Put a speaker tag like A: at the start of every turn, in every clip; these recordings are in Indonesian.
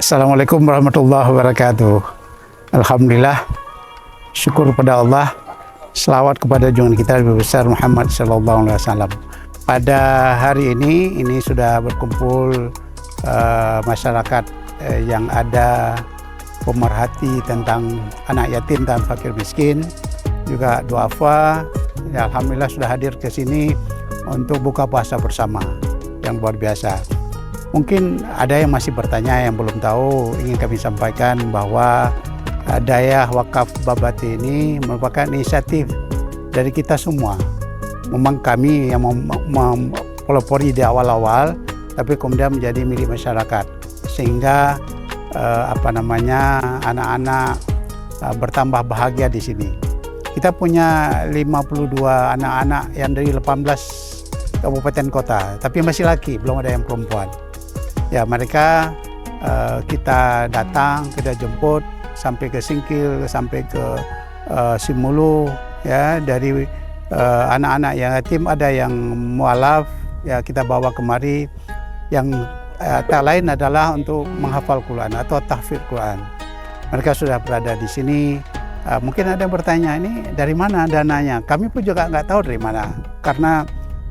A: Assalamualaikum warahmatullahi wabarakatuh. Alhamdulillah, syukur kepada Allah, selawat kepada junjungan kita Nabi besar Muhammad SAW. Pada hari ini sudah berkumpul masyarakat yang ada pemerhati tentang anak yatim dan fakir miskin, juga duafa. Ya, alhamdulillah sudah hadir ke sini untuk buka puasa bersama yang luar biasa. Mungkin ada yang masih bertanya yang belum tahu, ingin kami sampaikan bahwa Dayah Wakaf Babati ini merupakan inisiatif dari kita semua. Memang kami yang mempelopori di awal-awal, tapi kemudian menjadi milik masyarakat, sehingga anak-anak bertambah bahagia di sini. Kita punya 52 anak-anak yang dari 18 kabupaten kota, tapi masih laki, belum ada yang perempuan. Ya, mereka kita datang, kita jemput sampai ke Singkil, sampai ke Simulu, ya, dari anak-anak yang yatim ada yang mualaf, ya, kita bawa kemari. Yang tak lain adalah untuk menghafal Quran atau tahfidz Quran. Mereka sudah berada di sini. Mungkin ada yang bertanya, ini dari mana dananya? Kami pun juga nggak tahu dari mana, karena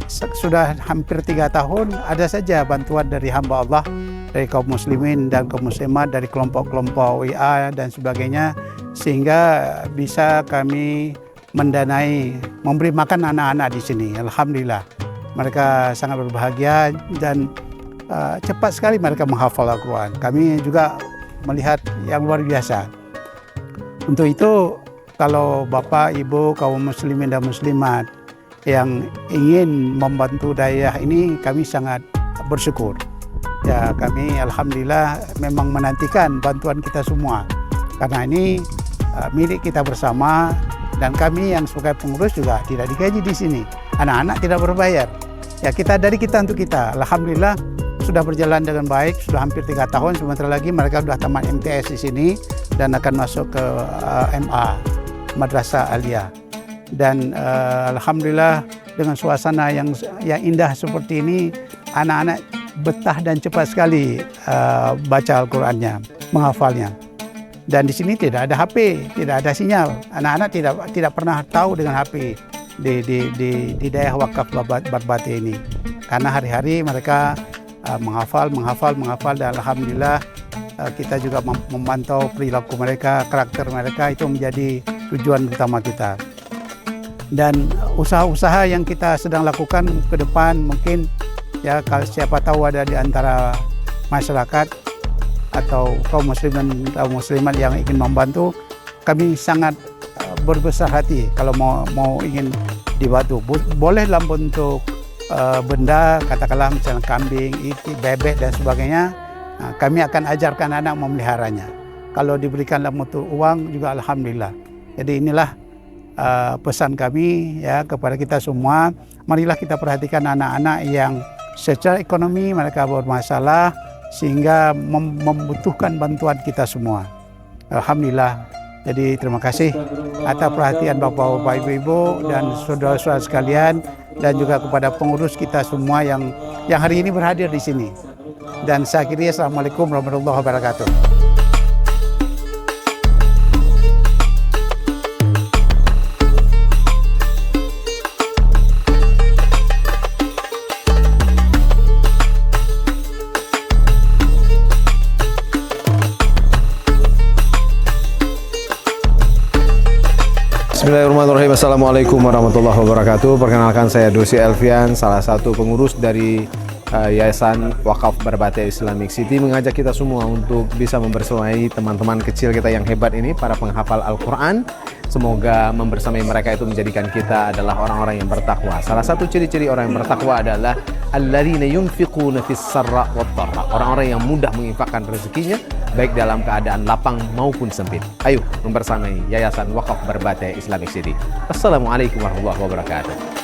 A: sudah hampir 3 tahun ada saja bantuan dari hamba Allah, dari kaum muslimin dan kaum muslimat, dari kelompok-kelompok WA dan sebagainya, sehingga bisa kami mendanai, memberi makan anak-anak di sini. Alhamdulillah, mereka sangat berbahagia dan cepat sekali mereka menghafal Al-Quran. Kami juga melihat yang luar biasa. Untuk itu, kalau Bapak, Ibu, kaum muslimin dan muslimat yang ingin membantu Dayah ini, kami sangat bersyukur. Ya, kami alhamdulillah memang menantikan bantuan kita semua, karena ini milik kita bersama, dan kami yang sebagai pengurus juga tidak digaji di sini. Anak-anak tidak berbayar. Ya, dari kita untuk kita. Alhamdulillah sudah berjalan dengan baik, sudah hampir 3 tahun. Sebentar lagi mereka sudah tamat MTS di sini dan akan masuk ke MA, Madrasah Aliyah. Dan alhamdulillah dengan suasana yang indah seperti ini, anak-anak betah dan cepat sekali baca Al-Qurannya, menghafalnya. Dan di sini tidak ada HP, tidak ada sinyal. Anak-anak tidak pernah tahu dengan HP di Dayah Wakaf Babati ini, karena hari-hari mereka menghafal, dan alhamdulillah kita juga memantau perilaku mereka, karakter mereka, itu menjadi tujuan utama kita. Dan usaha-usaha yang kita sedang lakukan ke depan, mungkin ya, kalau siapa tahu ada di antara masyarakat atau kaum muslimin atau muslimat yang ingin membantu, kami sangat berbesar hati kalau mau ingin dibantu. Boleh dalam bentuk benda, katakanlah misalnya kambing, itik, bebek dan sebagainya. Nah, kami akan ajarkan anak memeliharanya. Kalau diberikan dalam bentuk uang juga alhamdulillah. Jadi inilah pesan kami ya kepada kita semua. Marilah kita perhatikan anak-anak yang secara ekonomi mereka bermasalah, sehingga membutuhkan bantuan kita semua. Alhamdulillah. Jadi terima kasih atas perhatian Bapak-bapak, Ibu-ibu dan saudara-saudara sekalian, dan juga kepada pengurus kita semua yang hari ini berhadir di sini. Dan saya akhiri, assalamualaikum warahmatullahi wabarakatuh.
B: Bismillahirrahmanirrahim. Assalamualaikum warahmatullahi wabarakatuh. Perkenalkan, saya Dosi Elvian, salah satu pengurus dari Yayasan Wakaf Barbate Islamic City, mengajak kita semua untuk bisa membersamai teman-teman kecil kita yang hebat ini, para penghafal Al-Quran. Semoga membersamai mereka itu menjadikan kita adalah orang-orang yang bertakwa. Salah satu ciri-ciri orang yang bertakwa adalah alladzina yunfiquna fis sarra wat dharra, orang-orang yang mudah menginfakkan rezekinya baik dalam keadaan lapang maupun sempit. Ayo membersamai Yayasan Wakaf Barbate Islamic City. Assalamualaikum warahmatullahi wabarakatuh.